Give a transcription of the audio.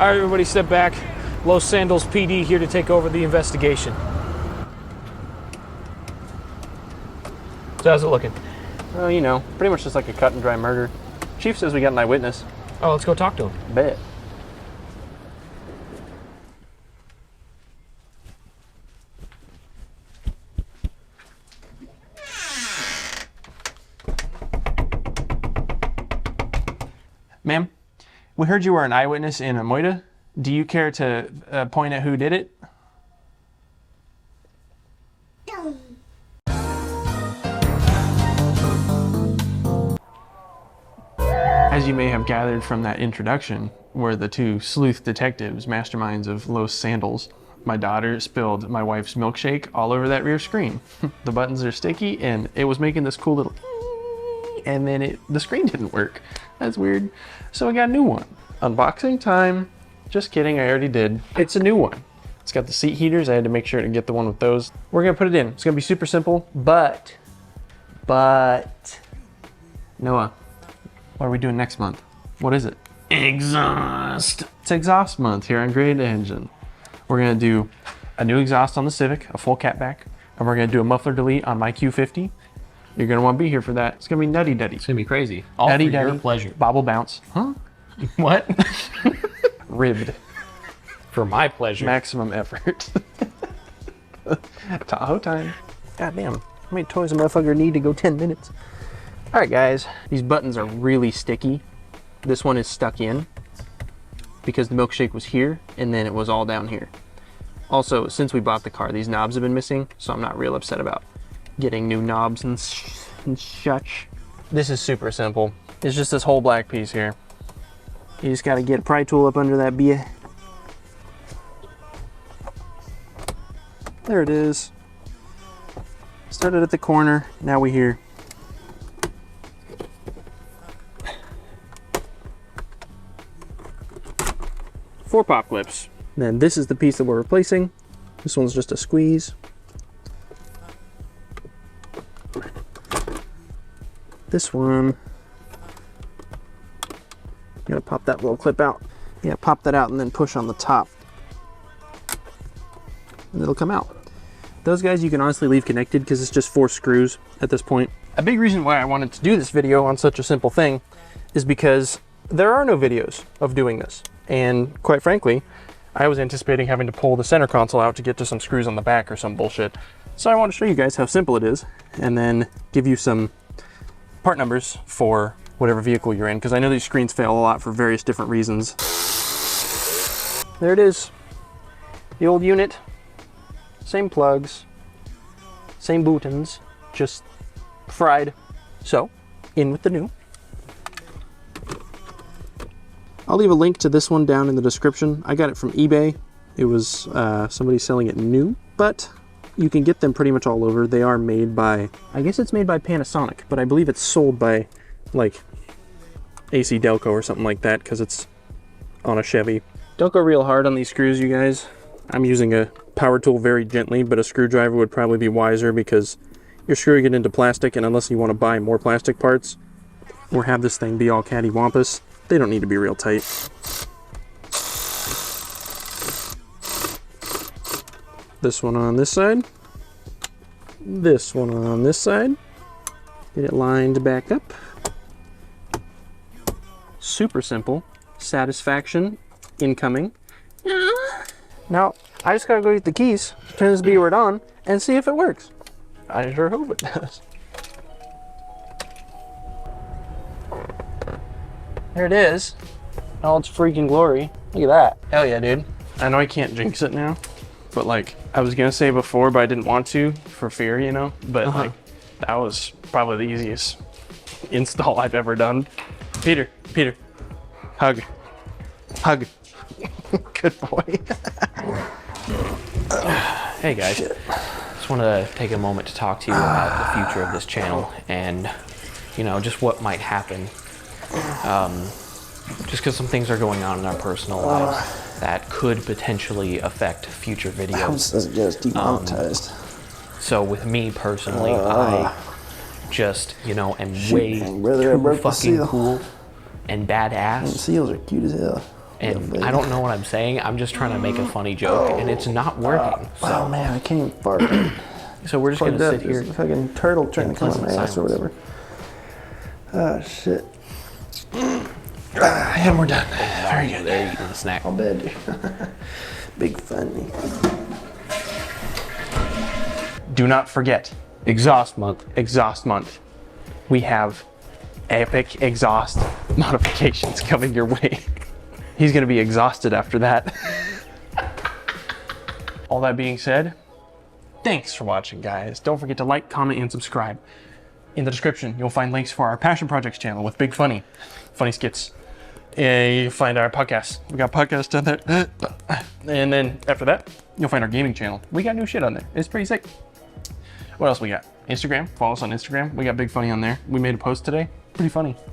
All right, everybody step back. Los Sandals PD here to take over the investigation. So how's it looking? Well, you know, pretty much just like a cut and dry murder. Chief says we got an eyewitness. Oh, let's go talk to him. Bet. Ma'am, we heard you were an eyewitness in Amoita. Do you care to point at who did it? As you may have gathered from that introduction, we're the two sleuth detectives, masterminds of Los Sandals. My daughter spilled my wife's milkshake all over that rear screen. The buttons are sticky and it was making this cool little and then the screen didn't work. That's weird. So I got a new one. Unboxing time. Just kidding, I already did. It's a new one. It's got the seat heaters. I had to make sure to get the one with those. We're gonna put it in. It's gonna be super simple, but, Noah, what are we doing next month? What is it? Exhaust. It's exhaust month here on Great Engine. We're gonna do a new exhaust on the Civic, a full catback, and we're gonna do a muffler delete on my Q50. You're gonna wanna be here for that. It's gonna be nutty duddy. It's gonna be crazy. All nutty for your duddy, pleasure. Bobble bounce. Huh? What? Ribbed. For my pleasure. Maximum effort. Tahoe time. God damn. How many toys a motherfucker need to go 10 minutes? All right, guys. These buttons are really sticky. This one is stuck in because the milkshake was here and then it was all down here. Also, since we bought the car, these knobs have been missing, so I'm not real upset about getting new knobs and such. This is super simple. It's just this whole black piece here. You just gotta get a pry tool up under that beer. There it is. Started at the corner, now we here. Four pop clips. Then this is the piece that we're replacing. This one's just a squeeze. This one, you gotta pop that little clip out. Yeah, pop that out and then push on the top. And it'll come out. Those guys you can honestly leave connected because it's just 4 screws at this point. A big reason why I wanted to do this video on such a simple thing is because there are no videos of doing this. And quite frankly, I was anticipating having to pull the center console out to get to some screws on the back or some bullshit. So I want to show you guys how simple it is and then give you some part numbers for whatever vehicle you're in, because I know these screens fail a lot for various different reasons. There it is. The old unit. Same plugs. Same buttons. Just fried. So, in with the new. I'll leave a link to this one down in the description. I got it from eBay. It was somebody selling it new, but you can get them pretty much all over. They are made by, I guess it's made by Panasonic, but I believe it's sold by like AC Delco or something like that because it's on a Chevy. Don't go real hard on these screws, you guys. I'm using a power tool very gently, but a screwdriver would probably be wiser because you're screwing it into plastic, and unless you want to buy more plastic parts or have this thing be all cattywampus, they don't need to be real tight. This one on this side. This one on this side. Get it lined back up. Super simple. Satisfaction incoming. Now, I just gotta go get the keys, turn this B-word on, and see if it works. I sure hope it does. There it is. All its freaking glory. Look at that. Hell yeah, dude. I know I can't jinx it now, but like, I was gonna say before, but I didn't want to for fear, you know? But like, that was probably the easiest install I've ever done. Peter, hug. Good boy. Hey guys, just want to take a moment to talk to you about the future of this channel and, you know, just what might happen. Just because some things are going on in our personal lives that could potentially affect future videos. Just demonetized. So with me personally, I just, you know, am way too fucking cool and badass. Seals are cute as hell. And I don't know what I'm saying. I'm just trying to make a funny joke, and it's not working. Oh man, I can't even fart. So we're just gonna sit here. There's a fucking turtle trying to come on my ass or whatever. Oh shit. And we're done. Very good. There, eating the snack. I'll bed. Big funny. Do not forget, exhaust month. Exhaust month. We have epic exhaust modifications coming your way. He's gonna be exhausted after that. All that being said, thanks for watching, guys. Don't forget to like, comment, and subscribe. In the description, you'll find links for our Passion Projects channel with Big Funny skits. You find our podcast. We got podcasts down there. And then after that, you'll find our gaming channel. We got new shit on there. It's pretty sick. What else we got? Instagram. Follow us on Instagram. We got Big Funny on there. We made a post today. Pretty funny.